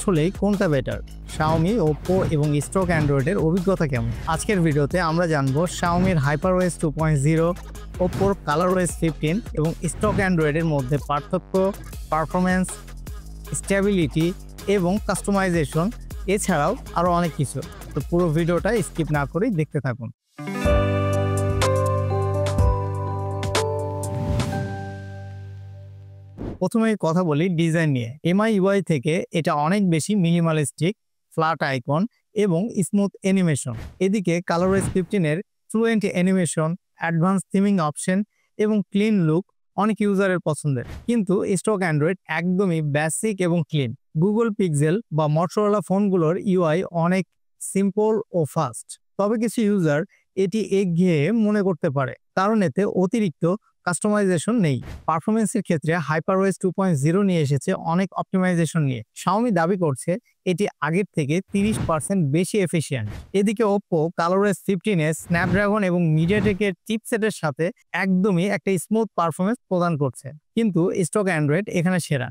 আসলেই কোনটা better, Xiaomi, Oppo এবং স্টক অ্যান্ড্রয়েডের অভিজ্ঞতা কেমন? আজকের ভিডিওতে আমরা জানবো Xiaomiর HyperOS 2.0, Oppoর ColorOS 15 এবং স্টক অ্যান্ড্রয়েডের মধ্যে পার্থক্য, পারফরম্যান্স, স্টেবিলিটি এবং কাস্টমাইজেশন, এছাড়াও আরও অনেক কিছু। তো পুরো ভিডিওটা স্কিপ না করেই দেখতে থাকুন। প্রথমে কথা বলি ডিজাইন নিয়ে। MIUI থেকে এটা অনেক বেশি মিনিমালিস্টিক, ফ্ল্যাট আইকন এবং স্মুথ অ্যানিমেশন। এদিকে ColorOS 15-এর fluent animation, advance theming option এবং ক্লিন লুক অনেক ইউজারের পছন্দের। কিন্তু স্টক অ্যান্ড্রয়েড একদমই বেসিক এবং ক্লিন। গুগল পিক্সেল বা মটোরোলা ফোনগুলোর UI অনেক সিম্পল ও ফাস্ট। তবে কিছু ইউজার এটি একঘেয়ে মনে করতে পারে, কারণ এতে অতিরিক্ত কাস্টমাইজেশন নেই। পারফরমেন্সের ক্ষেত্রে HyperOS 2.0 নিয়ে এসেছে অনেক অপটিমাইজেশন নিয়ে। Xiaomi দাবি করছে এটি আগের থেকে 30% বেশি এফিশিয়েন্ট। এদিকে Oppo ColorOS 15-এ স্ন্যাপড্রাগন এবং মিডিয়াটেকের চিপসেটের সাথে একদমই একটা স্মুথ পারফরমেন্স প্রদান করছে। কিন্তু স্টক অ্যান্ড্রয়েড এখানে সেরা,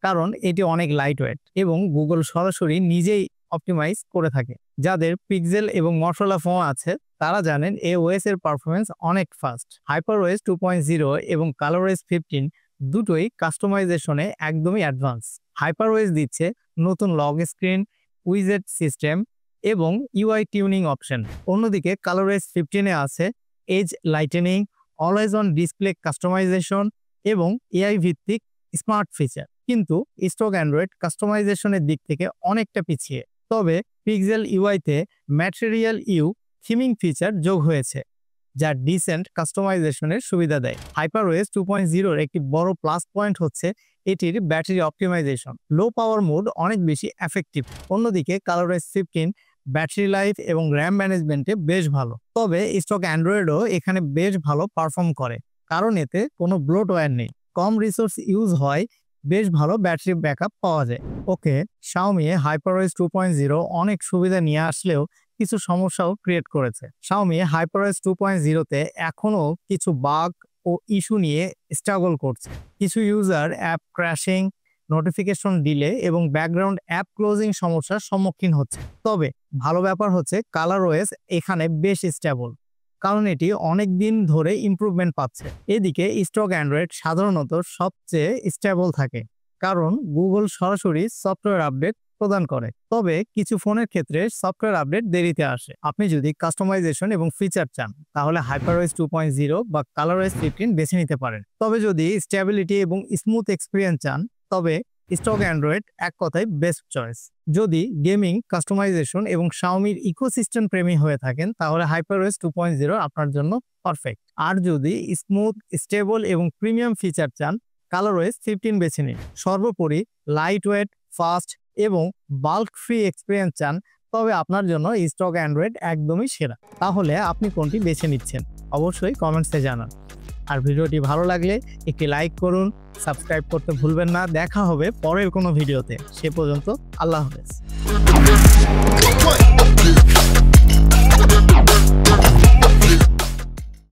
কারণ এটি অনেক লাইটওয়েট এবং গুগল সরাসরি নিজেই অপটিমাইজ করে থাকে। যাদের পিক্সেল এবং মটোরোলা ফোন আছে তারা জানেন OS এর পারফরমেন্স অনেক ফাস্ট। HyperOS 2.0 এবং ColorOS 15 দুটোই কাস্টমাইজেশনে একদমই অ্যাডভান্স। HyperOS দিচ্ছে নতুন লগ স্ক্রিন, উইজেট সিস্টেম এবং UI টিউনিং অপশন। অন্যদিকে ColorOS 15-এ আছে edge lighting, always on display customisation এবং AI ভিত্তিক স্মার্ট ফিচার। কিন্তু স্টক অ্যান্ড্রয়েড কাস্টমাইজেশনের দিক থেকে অনেকটা পিছিয়ে। তবে পিক্সেল UI-তে ম্যাটেরিয়াল থিমিং ফিচার যোগ হয়েছে, যা ডিসেন্ট কাস্টমাইজেশনের সুবিধা দেয়। HyperOS 2.0-এর একটি বড় প্লাস পয়েন্ট হচ্ছে এটির ব্যাটারি অপটিমাইজেশন। লো পাওয়ার মোড অনেক বেশি এফেক্টিভ। অন্যদিকে ColorOS 15 ব্যাটারি লাইফ এবং র্যাম ম্যানেজমেন্টে বেশ ভালো। তবে স্টক অ্যান্ড্রয়েডও এখানে বেশ ভালো পারফর্ম করে, কারণ এতে কোনো ব্লোটওয়্যার নেই, কম রিসোর্স ইউজ হয়, বেশ ভালো ব্যাটারি ব্যাকআপ পাওয়া যায়। ওকে, Xiaomi HyperOS 2.0 অনেক সুবিধা নিয়ে আসলেও কিছু সমস্যাও ক্রিয়েট করেছে। Xiaomi HyperOS 2.0-তে এখনও কিছু বাগ ও ইস্যু নিয়ে স্ট্রাগল করছে। কিছু user app crashing, notification delay এবং ব্যাকগ্রাউন্ড অ্যাপ ক্লোজিং সমস্যার সম্মুখীন হচ্ছে। তবে ভালো ব্যাপার হচ্ছে ColorOS এখানে বেশ স্টেবল, কারণ এটি অনেক দিন ধরে ইমপ্রুভমেন্ট পাচ্ছে। এদিকে স্টক অ্যান্ড্রয়েড সাধারণত সবচেয়ে স্টেবল থাকে, কারণ গুগল সরাসরি সফটওয়্যার আপডেট প্রদান করে। তবে কিছু ফোনের ক্ষেত্রে সফটওয়্যার আপডেট দেরিতে আসে। আপনি যদি কাস্টমাইজেশন এবং ফিচার চান তাহলে HyperOS 2.0 বা ColorOS 15 বেছে নিতে পারেন। তবে যদি স্টেবিলিটি এবং স্মুথ এক্সপিরিয়েন্স চান তবে স্টক অ্যান্ড্রয়েড এক কথায় বেস্ট চয়েস। যদি গেমিং, কাস্টমাইজেশন এবং Xiaomiর ইকোসিস্টেম প্রেমী হয়ে থাকেন তাহলে HyperOS 2.0 আপনার জন্য পারফেক্ট। আর যদি স্মুথ, স্টেবল এবং প্রিমিয়াম ফিচার চান ColorOS 15 বেছে নিন। সর্বোপরি লাইটওয়েট, ফাস্ট এবং বাল্ক ফ্রি এক্সপিরিয়েন্স চান তবে আপনার জন্য স্টক অ্যান্ড্রয়েড একদমই সেরা। তাহলে আপনি কোনটি বেছে নিচ্ছেন অবশ্যই কমেন্টসে জানান। আর ভিডিওটি ভালো লাগলে একটি লাইক করুন, সাবস্ক্রাইব করতে ভুলবেন না। দেখা হবে পরের কোনো ভিডিওতে। সে পর্যন্ত আল্লাহ হাফেজ।